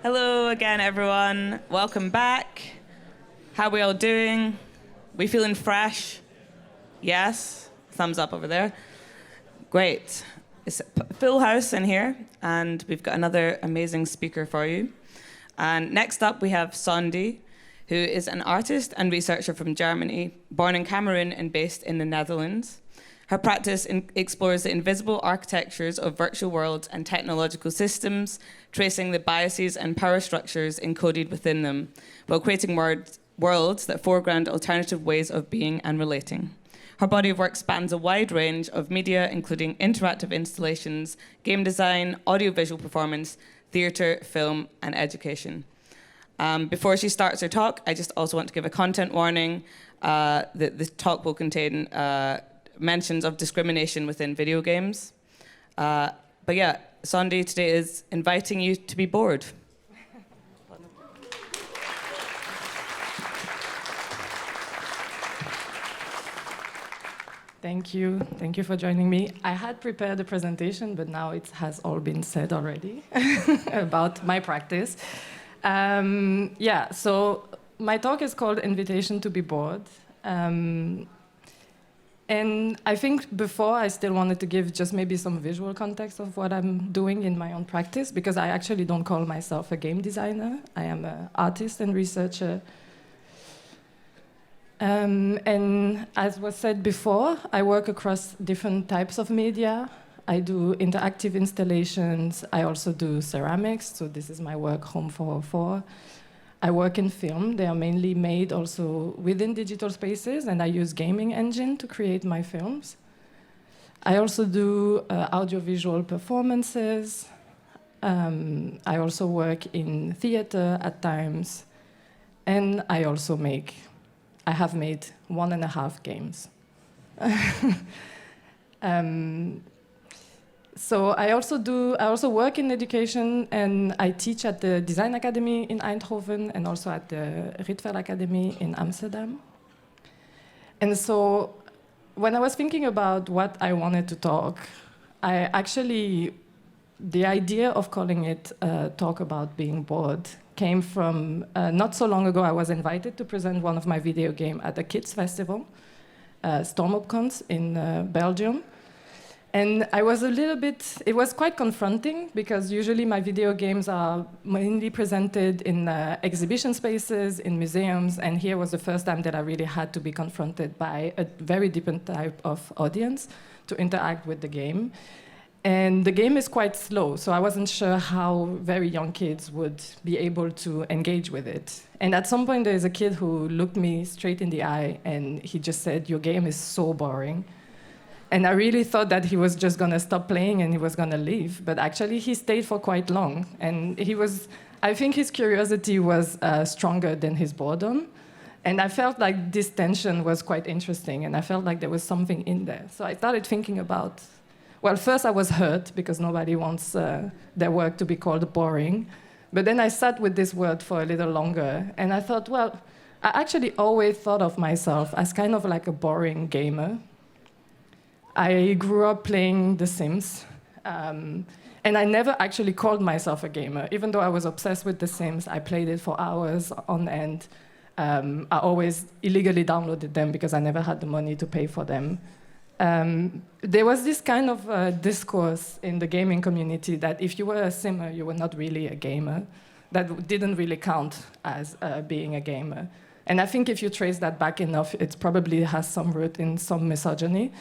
Hello again, everyone. Welcome back. How we all doing? We feeling fresh? Yes? Thumbs up over there. Great. It's a full house in here, and we've got another amazing speaker for you. And next up, we have Sondi, who is an artist and researcher from Germany, born in Cameroon and based in the Netherlands. Her practice explores the invisible architectures of virtual worlds and technological systems, tracing the biases and power structures encoded within them, while creating worlds that foreground alternative ways of being and relating. Her body of work spans a wide range of media, including interactive installations, game design, audiovisual performance, theatre, film, and education. Before she starts her talk, I just also want to give a content warning that the talk will contain mentions of discrimination within video games. But yeah, Sondi today is inviting you to be bored. Thank you. Thank you for joining me. I had prepared a presentation, but now it has all been said already about my practice. So my talk is called Invitation to be Bored. And I think before I still wanted to give just maybe some visual context of what I'm doing in my own practice, because I actually don't call myself a game designer. I am an artist and researcher. And as was said before, I work across different types of media. I do interactive installations. I also do ceramics. So this is my work, Home 404. I work in film. They are mainly made also within digital spaces, and I use gaming engine to create my films. I also do audiovisual performances. I also work in theater at times. And I have made 1.5 games. So I also work in education, and I teach at the Design Academy in Eindhoven and also at the Rietveld Academy in Amsterdam. And so when I was thinking about what I wanted to talk, the idea of calling it Talk About Being Bored came from, not so long ago, I was invited to present one of my video games at a kids festival, Stormopcons in Belgium. And it was quite confronting, because usually my video games are mainly presented in exhibition spaces, in museums, and here was the first time that I really had to be confronted by a very different type of audience to interact with the game. And the game is quite slow, so I wasn't sure how very young kids would be able to engage with it. And at some point, there's a kid who looked me straight in the eye, and he just said, "Your game is so boring." And I really thought that he was just gonna stop playing and he was gonna leave, but actually he stayed for quite long. And I think his curiosity was stronger than his boredom. And I felt like this tension was quite interesting, and I felt like there was something in there. So I started thinking about, well, first I was hurt because nobody wants their work to be called boring. But then I sat with this word for a little longer, and I thought, well, I actually always thought of myself as kind of like a boring gamer. I grew up playing The Sims, and I never actually called myself a gamer. Even though I was obsessed with The Sims, I played it for hours on end. I always illegally downloaded them because I never had the money to pay for them. There was this kind of discourse in the gaming community that if you were a simmer, you were not really a gamer. That didn't really count as being a gamer. And I think if you trace that back enough, it probably has some root in some misogyny.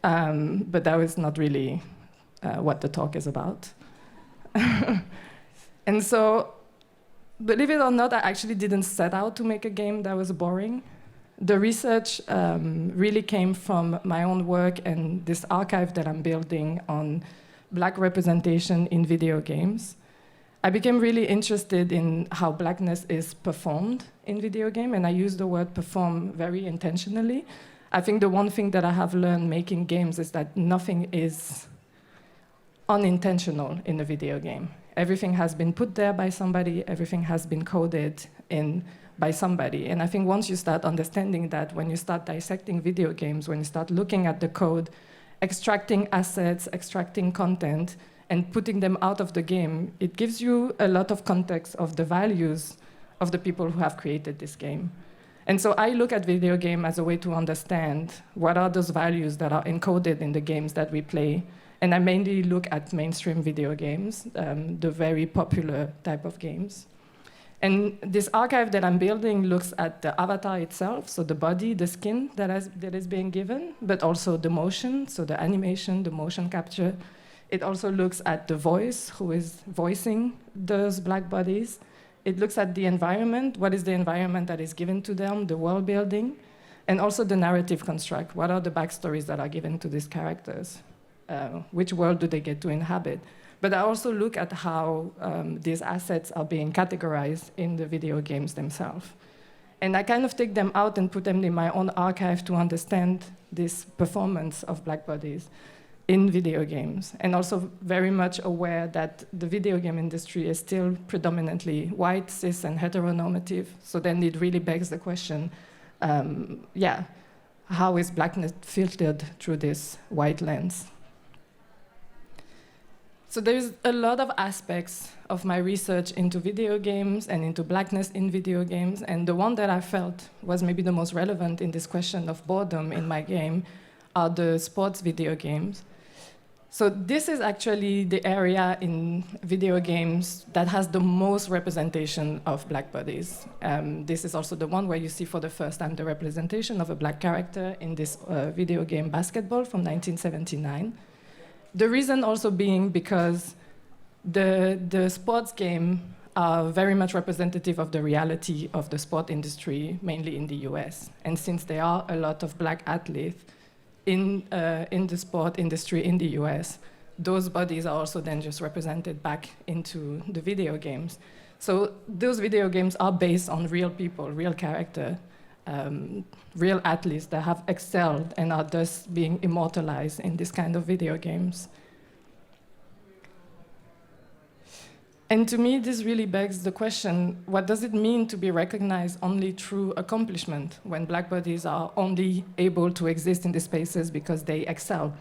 But that was not really what the talk is about. And so, believe it or not, I actually didn't set out to make a game that was boring. The research really came from my own work and this archive that I'm building on Black representation in video games. I became really interested in how Blackness is performed in video game, and I use the word perform very intentionally. I think the one thing that I have learned making games is that nothing is unintentional in a video game. Everything has been put there by somebody, everything has been coded in by somebody. And I think once you start understanding that, when you start dissecting video games, when you start looking at the code, extracting assets, extracting content, and putting them out of the game, it gives you a lot of context of the values of the people who have created this game. And so I look at video game as a way to understand what are those values that are encoded in the games that we play. And I mainly look at mainstream video games, the very popular type of games. And this archive that I'm building looks at the avatar itself, so the body, the skin that is being given, but also the motion, so the animation, the motion capture. It also looks at the voice, who is voicing those black bodies. It looks at the environment, what is the environment that is given to them, the world building, and also the narrative construct. What are the backstories that are given to these characters? Which world do they get to inhabit? But I also look at how these assets are being categorized in the video games themselves. And I kind of take them out and put them in my own archive to understand this performance of black bodies in video games, and also very much aware that the video game industry is still predominantly white, cis, and heteronormative. So then it really begs the question, how is blackness filtered through this white lens? So there's a lot of aspects of my research into video games and into blackness in video games, and the one that I felt was maybe the most relevant in this question of boredom in my game are the sports video games. So this is actually the area in video games that has the most representation of black bodies. This is also the one where you see for the first time the representation of a black character in this video game Basketball from 1979. The reason also being because the sports game are very much representative of the reality of the sport industry, mainly in the US. And since there are a lot of black athletes in the sport industry in the US, those bodies are also then just represented back into the video games. So those video games are based on real people, real character, real athletes that have excelled and are thus being immortalized in this kind of video games. And to me, this really begs the question, what does it mean to be recognized only through accomplishment when black bodies are only able to exist in these spaces because they excel,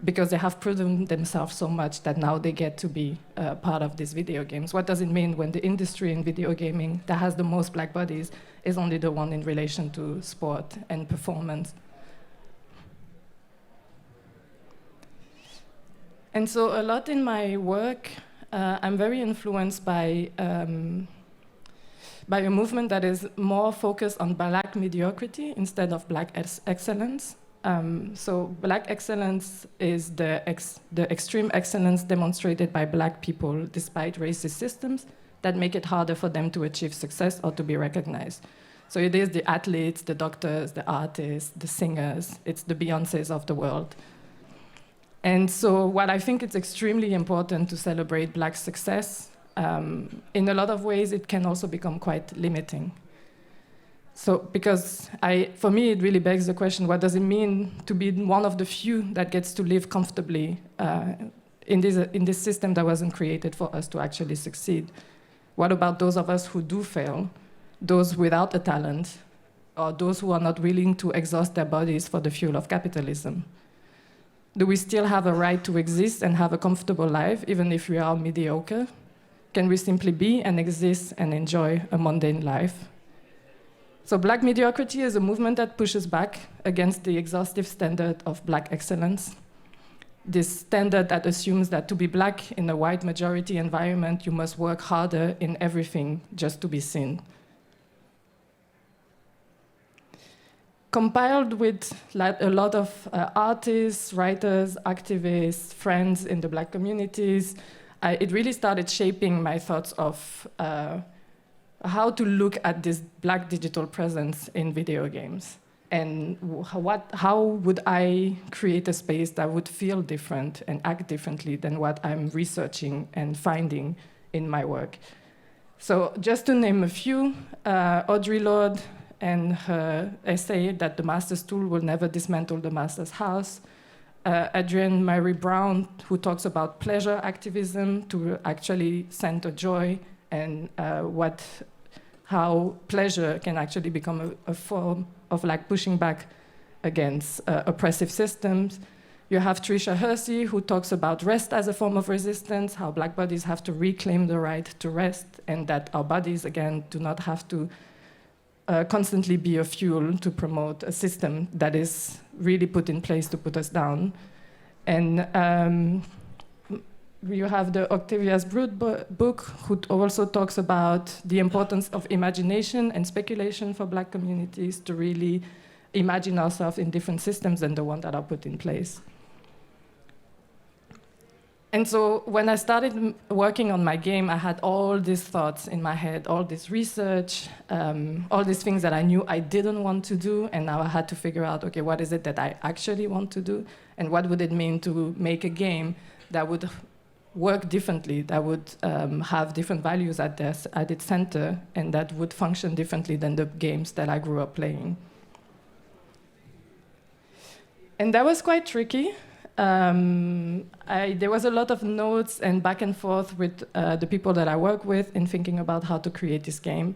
because they have proven themselves so much that now they get to be part of these video games? What does it mean when the industry in video gaming that has the most black bodies is only the one in relation to sport and performance? And so a lot in my work, I'm very influenced by a movement that is more focused on black mediocrity instead of black excellence. So black excellence is the extreme excellence demonstrated by black people despite racist systems that make it harder for them to achieve success or to be recognized. So it is the athletes, the doctors, the artists, the singers, it's the Beyoncés of the world. And so while I think it's extremely important to celebrate black success, in a lot of ways it can also become quite limiting. So because for me it really begs the question, what does it mean to be one of the few that gets to live comfortably in this system that wasn't created for us to actually succeed? What about those of us who do fail, those without a talent, or those who are not willing to exhaust their bodies for the fuel of capitalism? Do we still have a right to exist and have a comfortable life, even if we are mediocre? Can we simply be and exist and enjoy a mundane life? So black mediocrity is a movement that pushes back against the exhaustive standard of black excellence. This standard that assumes that to be black in a white majority environment, you must work harder in everything just to be seen. Compiled with a lot of artists, writers, activists, friends in the black communities, it really started shaping my thoughts of how to look at this black digital presence in video games. And how would I create a space that would feel different and act differently than what I'm researching and finding in my work. So just to name a few, Audre Lorde and her essay that the master's tool will never dismantle the master's house. Adrienne Mary Brown, who talks about pleasure activism to actually center joy and how pleasure can actually become a form of like pushing back against oppressive systems. You have Trisha Hersey, who talks about rest as a form of resistance, how Black bodies have to reclaim the right to rest, and that our bodies, again, do not have to constantly be a fuel to promote a system that is really put in place to put us down. And you have the Octavia's Brood book, who also talks about the importance of imagination and speculation for Black communities to really imagine ourselves in different systems than the ones that are put in place. And so when I started working on my game, I had all these thoughts in my head, all this research, all these things that I knew I didn't want to do, and now I had to figure out, okay, what is it that I actually want to do, and what would it mean to make a game that would work differently, that would have different values at its center, and that would function differently than the games that I grew up playing. And that was quite tricky. There was a lot of notes and back and forth with the people that I work with in thinking about how to create this game.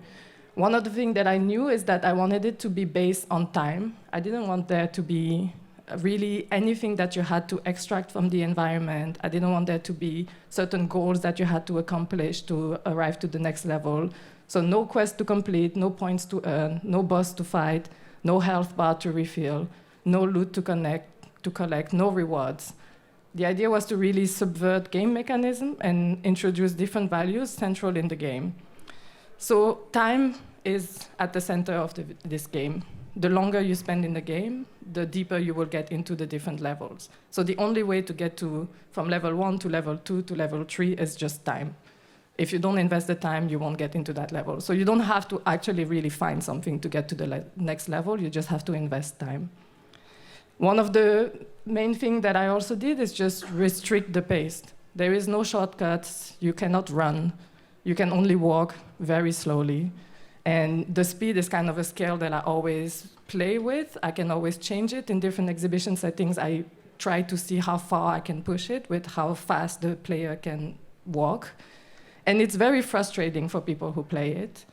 One of the things that I knew is that I wanted it to be based on time. I didn't want there to be really anything that you had to extract from the environment. I didn't want there to be certain goals that you had to accomplish to arrive to the next level. So no quest to complete, no points to earn, no boss to fight, no health bar to refill, no loot to collect, no rewards. The idea was to really subvert game mechanism and introduce different values central in the game. So time is at the center of this game. The longer you spend in the game, the deeper you will get into the different levels. So the only way to get from level 1 to level 2 to level 3 is just time. If you don't invest the time, you won't get into that level. So you don't have to actually really find something to get to the next level, you just have to invest time. One of the main things that I also did is just restrict the pace. There is no shortcuts, you cannot run, you can only walk very slowly. And the speed is kind of a scale that I always play with. I can always change it in different exhibition settings. I try to see how far I can push it with how fast the player can walk. And it's very frustrating for people who play it.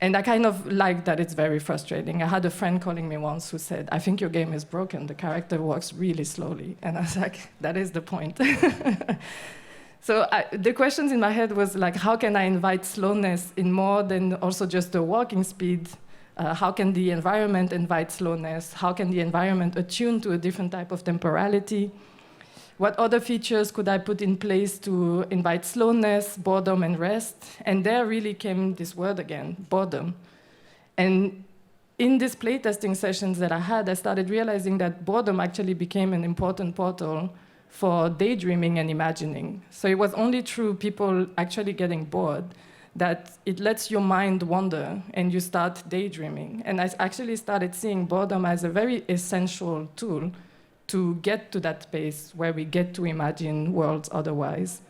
And I kind of like that it's very frustrating. I had a friend calling me once who said, I think your game is broken. The character walks really slowly. And I was like, that is the point. So the questions in my head was like, how can I invite slowness in more than also just the walking speed? How can the environment invite slowness? How can the environment attune to a different type of temporality? What other features could I put in place to invite slowness, boredom, and rest? And there really came this word again, boredom. And in these playtesting sessions that I had, I started realizing that boredom actually became an important portal for daydreaming and imagining. So it was only through people actually getting bored that it lets your mind wander and you start daydreaming. And I actually started seeing boredom as a very essential tool to get to that space where we get to imagine worlds otherwise.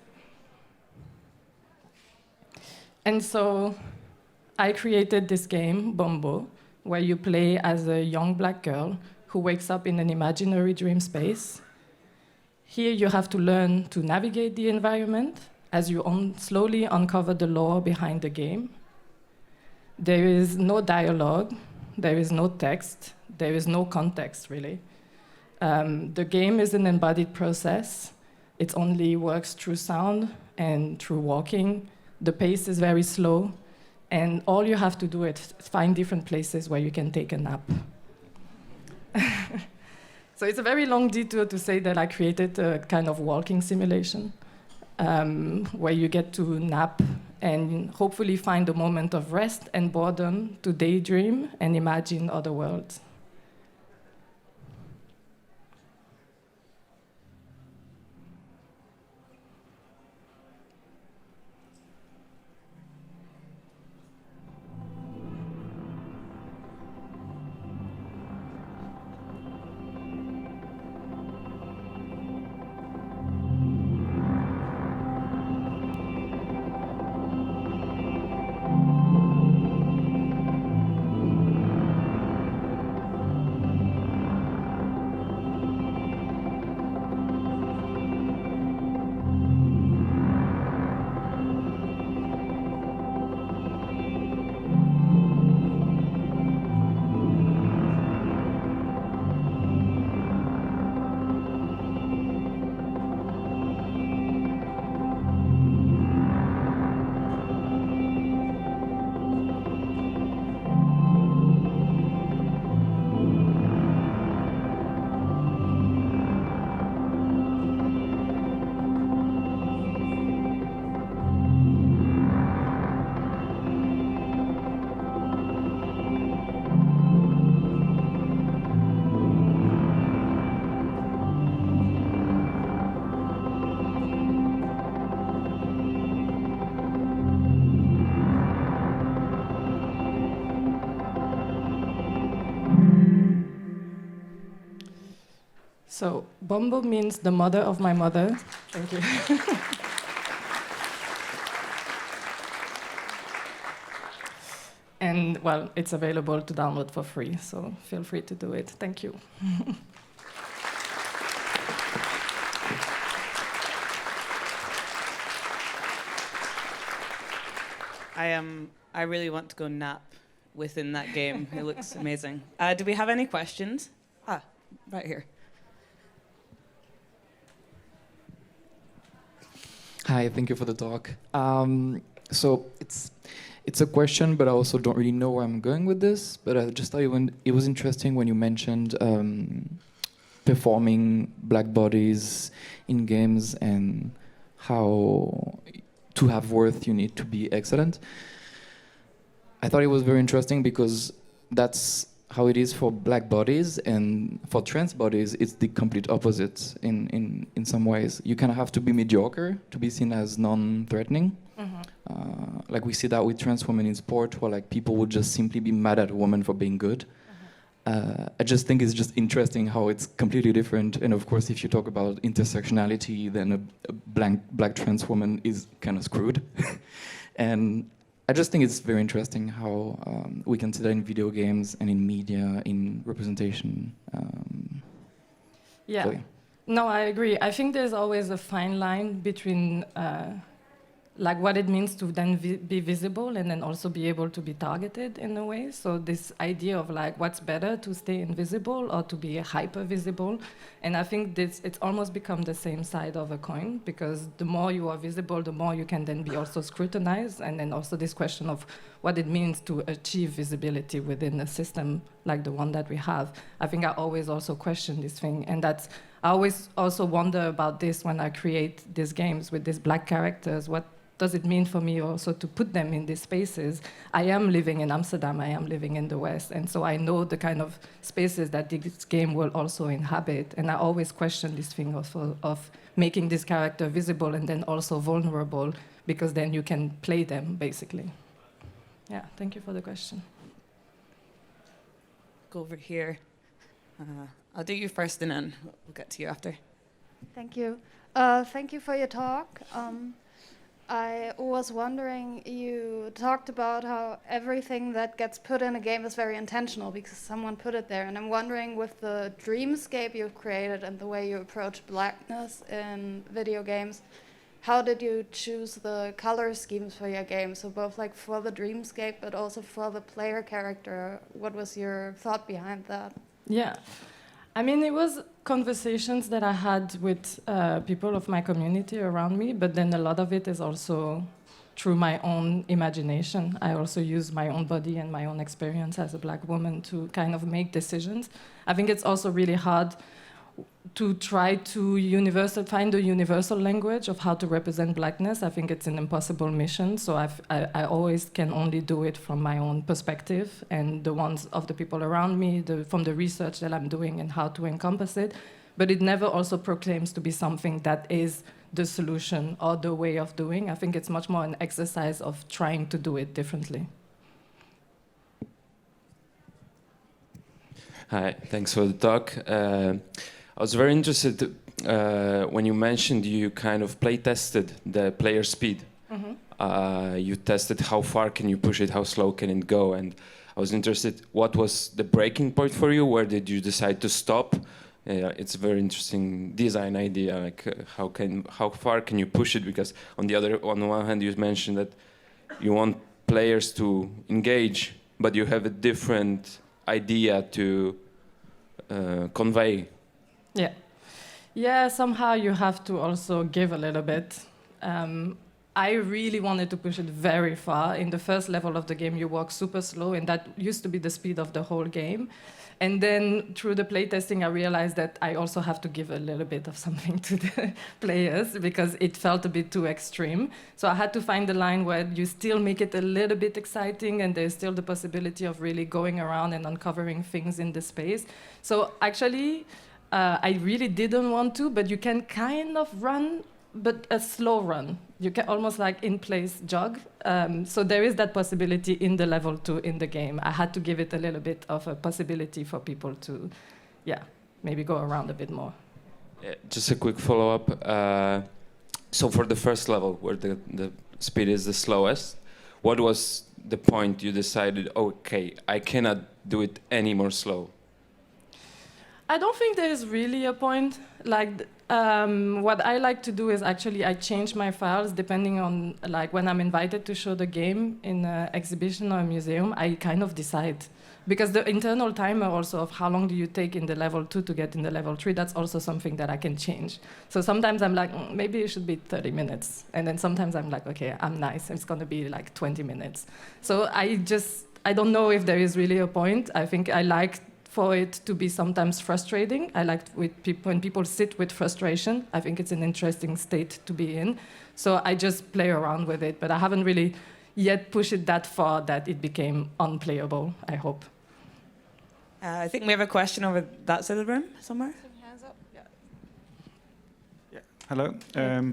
And so I created this game, Bombo, where you play as a young Black girl who wakes up in an imaginary dream space. Here you have to learn to navigate the environment as you slowly uncover the lore behind the game. There is no dialogue, there is no text, there is no context, really. The game is an embodied process. It only works through sound and through walking. The pace is very slow, and all you have to do is find different places where you can take a nap. So it's a very long detour to say that I created a kind of walking simulation where you get to nap and hopefully find a moment of rest and boredom to daydream and imagine other worlds. So Bombo means the mother of my mother. Thank you. And well, it's available to download for free, so feel free to do it. Thank you. I really want to go nap within that game. It looks amazing. Do we have any questions? Right here. Hi, thank you for the talk. So it's a question, but I also don't really know where I'm going with this. But I just thought it was interesting when you mentioned performing black bodies in games and how to have worth you need to be excellent. I thought it was very interesting because that's how it is for black bodies, and for trans bodies it's the complete opposite in some ways. You kind of have to be mediocre to be seen as non-threatening. Like we see that with trans women in sport, where like people would just simply be mad at a woman for being good. I just think it's just interesting how it's completely different. And of course, if you talk about intersectionality, then a black trans woman is kind of screwed. And I just think it's very interesting how we can see that in video games and in media, in representation. Yeah. So, yeah. No, I agree. I think there's always a fine line between like what it means to then be visible and then also be able to be targeted in a way. So this idea of like what's better, to stay invisible or to be hyper visible. And I think it's almost become the same side of a coin, because the more you are visible, the more you can then be also scrutinized. And then also this question of what it means to achieve visibility within a system like the one that we have. I think I always also question this thing. And I always also wonder about this when I create these games with these black characters. What does it mean for me also to put them in these spaces? I am living in Amsterdam, I am living in the West, and so I know the kind of spaces that this game will also inhabit. And I always question this thing of making this character visible and then also vulnerable, because then you can play them, basically. Yeah, thank you for the question. Go over here. I'll do you first and then we'll get to you after. Thank you. Thank you for your talk. I was wondering, you talked about how everything that gets put in a game is very intentional because someone put it there. And I'm wondering, with the dreamscape you've created and the way you approach blackness in video games, how did you choose the color schemes for your game? So both like for the dreamscape, but also for the player character. What was your thought behind that? Yeah. I mean, it was conversations that I had with people of my community around me, but then a lot of it is also through my own imagination. I also use my own body and my own experience as a black woman to kind of make decisions. I think it's also really hard to try to find a universal language of how to represent blackness. I think it's an impossible mission, so I always can only do it from my own perspective and the ones of the people around me, from the research that I'm doing and how to encompass it. But it never also proclaims to be something that is the solution or the way of doing. I think it's much more an exercise of trying to do it differently. Hi, thanks for the talk. I was very interested when you mentioned you kind of play tested the player speed. Mm-hmm. You tested how far can you push it, how slow can it go, and I was interested, what was the breaking point for you? Where did you decide to stop? It's a very interesting design idea. Like how far can you push it? Because on the one hand, you mentioned that you want players to engage, but you have a different idea to convey. Yeah. Yeah, somehow you have to also give a little bit. I really wanted to push it very far. In the first level of the game, you walk super slow, and that used to be the speed of the whole game. And then through the playtesting, I realized that I also have to give a little bit of something to the players because it felt a bit too extreme. So I had to find the line where you still make it a little bit exciting and there's still the possibility of really going around and uncovering things in the space. So actually, I really didn't want to, but you can kind of run, but a slow run. You can almost like in place jog. So there is that possibility in the level 2 in the game. I had to give it a little bit of a possibility for people to, maybe go around a bit more. Just a quick follow-up. So for the first level, where the speed is the slowest, what was the point you decided, okay, I cannot do it any more slow? I don't think there is really a point. Like, what I like to do is actually I change my files depending on, like, when I'm invited to show the game in an exhibition or a museum, I kind of decide. Because the internal timer also of how long do you take in the level 2 to get in the level 3, that's also something that I can change. So sometimes I'm like, maybe it should be 30 minutes. And then sometimes I'm like, okay, I'm nice, it's gonna be like 20 minutes. So I don't know if there is really a point. I think I like for it to be sometimes frustrating. I like when people sit with frustration. I think it's an interesting state to be in. So I just play around with it, but I haven't really yet pushed it that far that it became unplayable, I hope. I think we have a question over that side of the room somewhere. Yeah. Hello.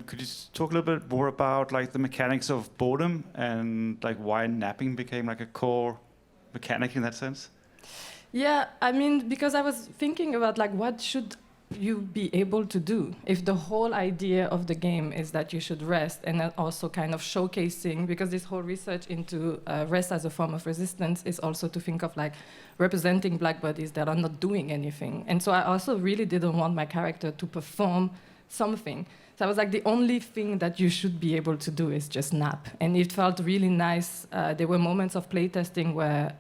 Could you talk a little bit more about like the mechanics of boredom and like why napping became like a core mechanic in that sense? Yeah, I mean, because I was thinking about like what should you be able to do if the whole idea of the game is that you should rest, and then also kind of showcasing, because this whole research into rest as a form of resistance is also to think of like representing black bodies that are not doing anything. And so I also really didn't want my character to perform something. So I was like, the only thing that you should be able to do is just nap. And it felt really nice. There were moments of playtesting where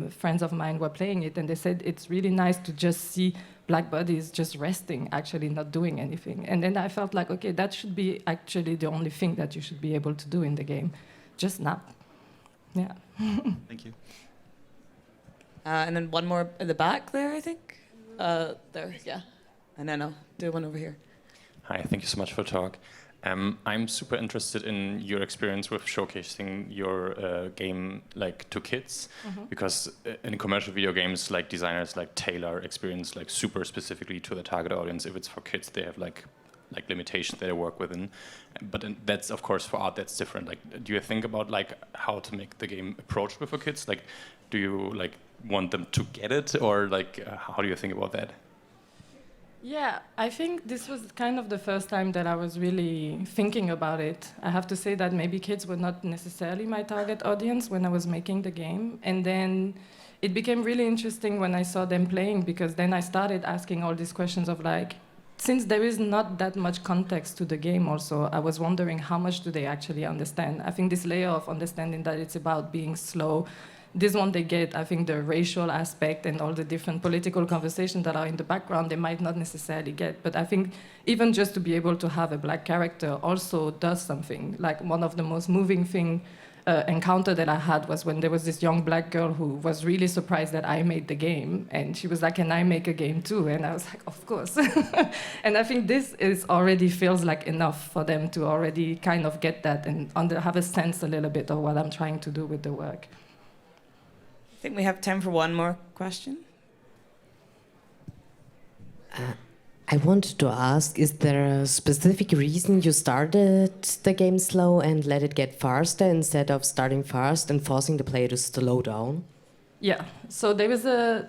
friends of mine were playing it, and they said it's really nice to just see black bodies just resting, actually not doing anything. And then I felt like, okay, that should be actually the only thing that you should be able to do in the game. Just nap. Yeah. Thank you. And then one more at the back there, I think. There, yeah. And then I'll do one over here. Hi, thank you so much for the talk. I'm super interested in your experience with showcasing your game like to kids, because in commercial video games, like designers like tailor experience like super specifically to the target audience. If it's for kids, they have like limitations that they work within. But that's of course for art that's different. Like, do you think about like how to make the game approachable for kids? Like, do you like want them to get it, or like how do you think about that? Yeah, I think this was kind of the first time that I was really thinking about it. I have to say that maybe kids were not necessarily my target audience when I was making the game. And then it became really interesting when I saw them playing, because then I started asking all these questions of like, since there is not that much context to the game also, I was wondering how much do they actually understand. I think this layer of understanding that it's about being slow, this one they get, I think the racial aspect and all the different political conversations that are in the background, they might not necessarily get. But I think even just to be able to have a black character also does something. Like one of the most moving encounter that I had was when there was this young black girl who was really surprised that I made the game. And she was like, can I make a game too? And I was like, of course. And I think this is already feels like enough for them to already kind of get that and have a sense a little bit of what I'm trying to do with the work. I think we have time for one more question. I wanted to ask, is there a specific reason you started the game slow and let it get faster instead of starting fast and forcing the player to slow down? Yeah, so the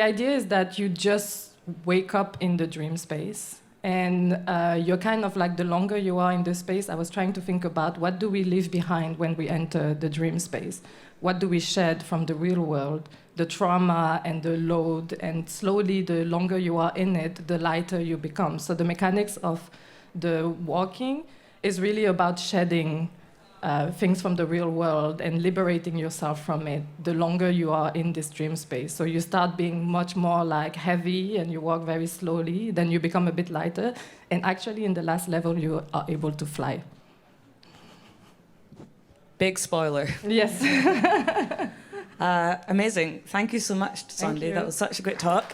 idea is that you just wake up in the dream space, and you're kind of like, the longer you are in the space, I was trying to think about what do we leave behind when we enter the dream space? What do we shed from the real world? The trauma and the load, and slowly, the longer you are in it, the lighter you become. So the mechanics of the walking is really about shedding things from the real world and liberating yourself from it the longer you are in this dream space. So you start being much more like heavy and you walk very slowly, then you become a bit lighter, and actually in the last level you are able to fly. Big spoiler. Yes. Amazing. Thank you so much, Sondi. That was such a great talk.